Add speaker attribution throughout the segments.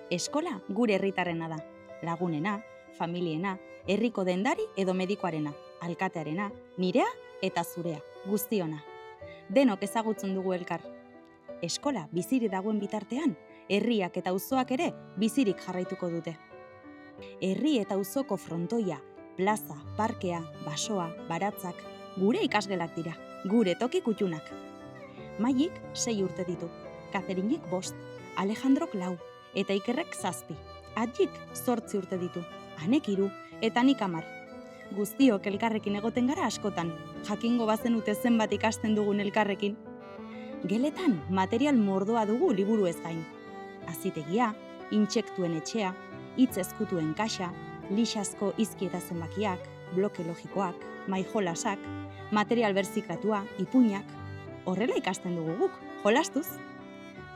Speaker 1: Eskola gure herritarrena da, lagunena, familiena, herriko dendari edo medikoarena, alkatearena, nirea eta zurea, guztiona. Denok ezagutzen dugu elkar. Eskola bizirik dagoen bitartean, herriak eta auzoak ere bizirik jarraituko dute. Herri eta auzoko frontoia, plaza, parkea, basoa, baratzak, gure ikasgelak dira, gure toki kuttunak. Maik 6 urte ditu, Katherinek 5, Alejandrok 4 eta Ikerrek 7. Adjik 8 urte ditu, Anek 3 eta nik 10. Guztiok elkarrekin egoten gara askotan, jakingo bazenute zenbat ikasten dugun elkarrekin. Geletan material mordoa dugu liburu ez gain. Azitegia, intsektuen etxea, hitz ezkutuen kaxa, lixazko izki eta zenbakiak, bloke logikoak, maijolasak, material berziklatua, ipuinak. Horrela ikasten dugu guk, jolastuz.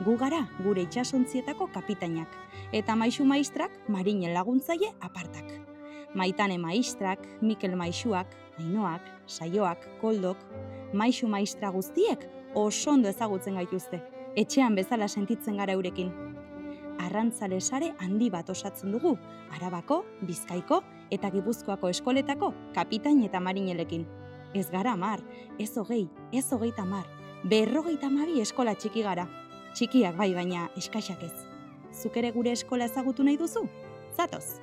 Speaker 1: Gu gara gure itsasontzietako kapitainak, eta Maixu maistrak marinen laguntzaile apartak. Maitane maistrak, Mikel maixuak, Ainoak, Saioak, Koldok, Maixu maistra guztiek oso ondo ezagutzen gaituzte, etxean bezala sentitzen gara eurekin. Arrantzale sare handi bat osatzen dugu, Arabako, Bizkaiko eta Gipuzkoako eskoletako kapitain eta marinelekin. Ez gara 10, ez 20, ez 30, 52 eskola txiki gara. Txikiak bai, baina eskaxak ez. Zuk ere gure eskola ezagutu nahi duzu? Zatoz!